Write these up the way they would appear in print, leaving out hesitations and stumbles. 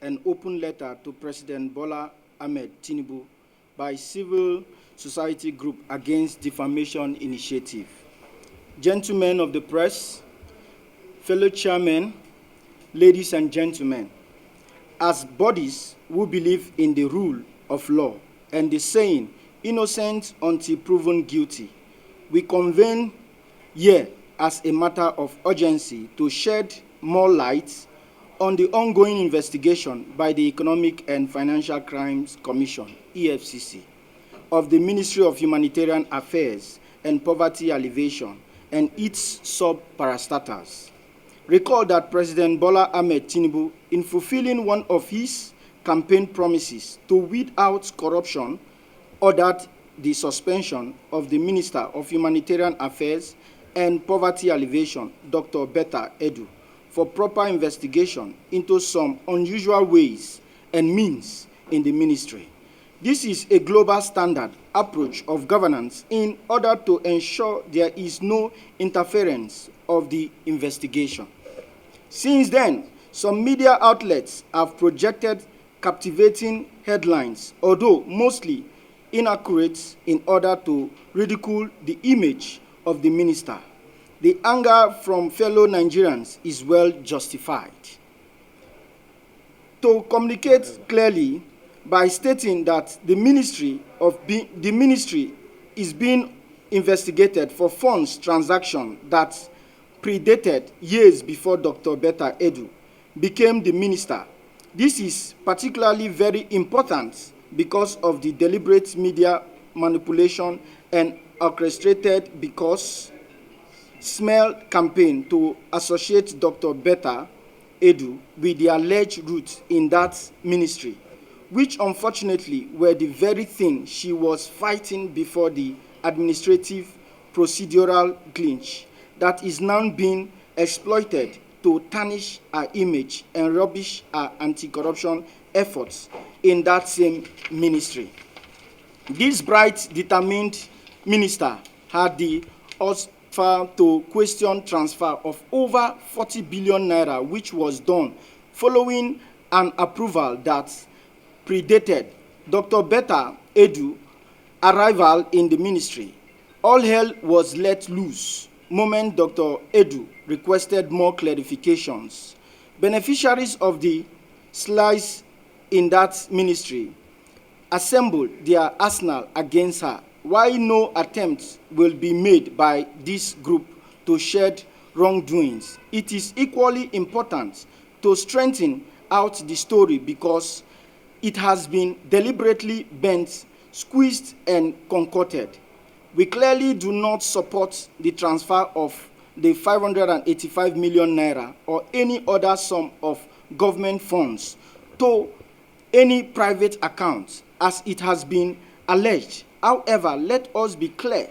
an open letter to President Bola Ahmed Tinubu by civil society group against defamation initiative. Gentlemen of the press, fellow chairmen, ladies and gentlemen, as bodies who believe in the rule of law and the saying, innocent until proven guilty, we convene here as a matter of urgency to shed more light on the ongoing investigation by the Economic and Financial Crimes Commission, EFCC, of the Ministry of Humanitarian Affairs and Poverty Alleviation and its sub-parastatals. Recall that President Bola Ahmed Tinubu, in fulfilling one of his campaign promises to weed out corruption, ordered the suspension of the Minister of Humanitarian Affairs and Poverty Alleviation, Dr. Betta Edu, for proper investigation into some unusual ways and means in the ministry. This is a global standard approach of governance in order to ensure there is no interference of the investigation. Since then, some media outlets have projected captivating headlines, although mostly inaccurate, in order to ridicule the image of the minister. The anger from fellow Nigerians is well justified. To communicate clearly by stating that the ministry is being investigated for funds transaction that predated years before Dr. Betta Edu became the minister. This is particularly very important because of the deliberate media manipulation and orchestrated because smell campaign to associate Dr. Betta Edu with the alleged roots in that ministry, which unfortunately were the very thing she was fighting before the administrative procedural glitch that is now being exploited to tarnish her image and rubbish her anti-corruption efforts in that same ministry. This bright, determined minister had the to question transfer of over 40 billion naira, which was done following an approval that predated Dr. Betta Edu arrival in the ministry. All hell was let loose moment Dr. Edu requested more clarifications. Beneficiaries of the slice in that ministry assembled their arsenal against her. Why no attempt will be made by this group to shed wrongdoings? It is equally important to strengthen out the story because it has been deliberately bent, squeezed, and concocted. We clearly do not support the transfer of the 585 million naira or any other sum of government funds to any private account, as it has been alleged. However, let us be clear,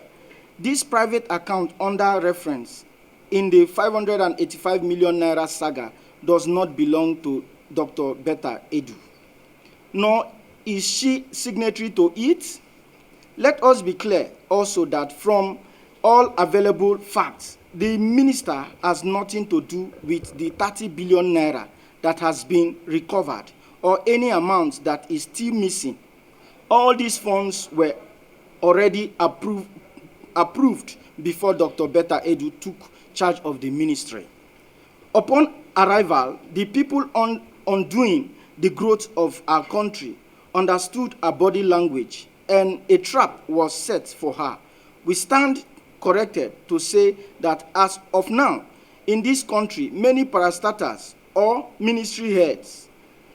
this private account under reference in the 585 million naira saga does not belong to Dr. Betta Edu, nor is she signatory to it. Let us be clear also that from all available facts, the minister has nothing to do with the 30 billion naira that has been recovered or any amount that is still missing. All these funds were already approved before Dr. Betta Edu took charge of the ministry. Upon arrival, the people undoing the growth of our country understood her body language, and a trap was set for her. We stand corrected to say that as of now, in this country, many parastatals or ministry heads,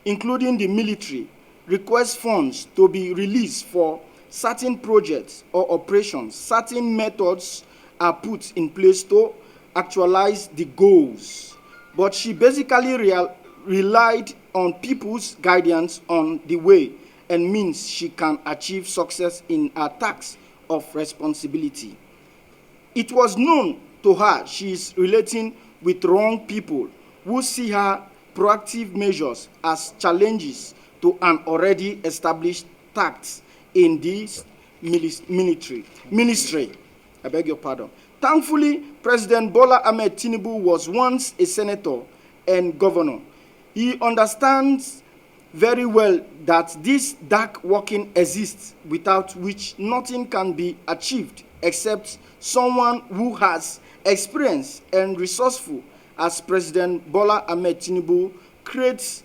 including the military, request funds to be released for certain projects or operations. Certain methods are put in place to actualize the goals. But she basically relied on people's guidance on the way and means she can achieve success in her task of responsibility. It was known to her she is relating with wrong people who see her proactive measures as challenges to an already established task in this ministry. I beg your pardon. Thankfully, President Bola Ahmed Tinubu was once a senator and governor. He understands very well that this dark working exists without which nothing can be achieved except someone who has experience and resourceful as President Bola Ahmed Tinubu creates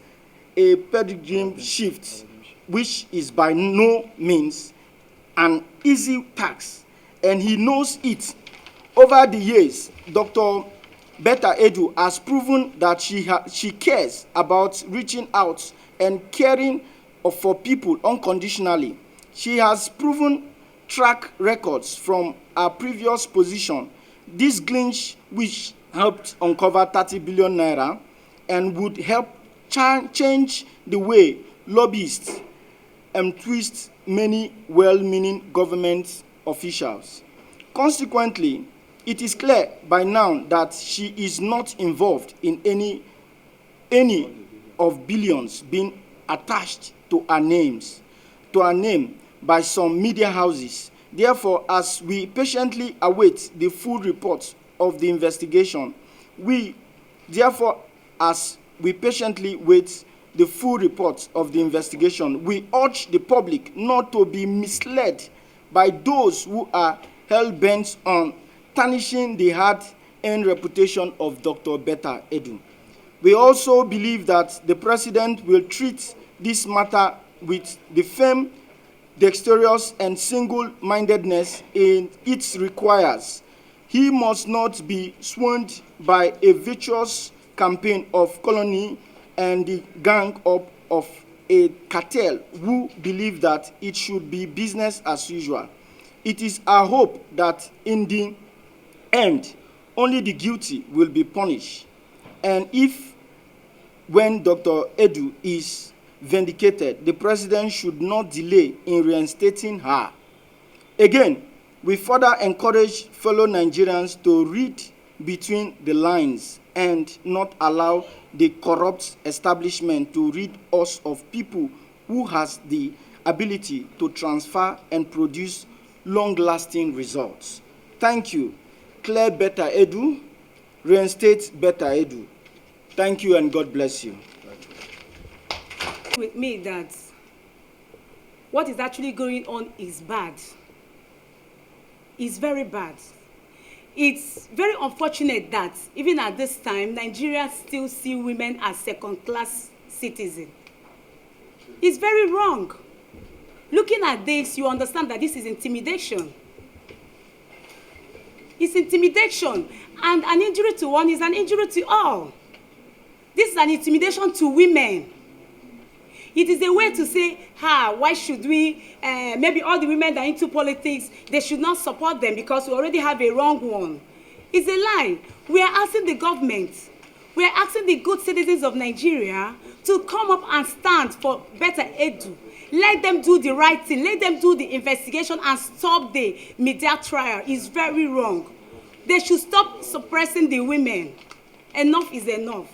a paradigm shift, which is by no means an easy task, and he knows it. Over the years, Dr. Betta Edu has proven that she cares about reaching out and caring for people unconditionally. She has proven track records from her previous position. This glitch, which helped uncover 30 billion naira and would help change the way lobbyists twist many well-meaning government officials. Consequently, it is clear by now that she is not involved in any of billions being attached to her name by some media houses. Therefore, as we patiently await the full report of the investigation, we urge the public not to be misled by those who are hell-bent on tarnishing the hard-earned reputation of Dr. Betta Edu. We also believe that the President will treat this matter with the firm, dexterous, and single-mindedness it requires. He must not be swayed by a virtuous campaign of colony and the gang up of a cartel who believe that it should be business as usual. It is our hope that in the end, only the guilty will be punished. And when Dr. Edu is vindicated, the President should not delay in reinstating her. Again, we further encourage fellow Nigerians to read between the lines and not allow the corrupt establishment to rid us of people who has the ability to transfer and produce long-lasting results. Thank you. Clear Betta Edu, reinstate Betta Edu. Thank you and God bless you. With me that what is actually going on is bad. It's very bad. It's very unfortunate that even at this time, Nigeria still see women as second-class citizens. It's very wrong. Looking at this, you understand that this is intimidation. It's intimidation, and an injury to one is an injury to all. This is an intimidation to women. It is a way to say, why should we, maybe all the women that are into politics, they should not support them because we already have a wrong one. It's a lie. We are asking the government, we are asking the good citizens of Nigeria to come up and stand for Betta Edu. Let them do the right thing. Let them do the investigation and stop the media trial. It's very wrong. They should stop suppressing the women. Enough is enough.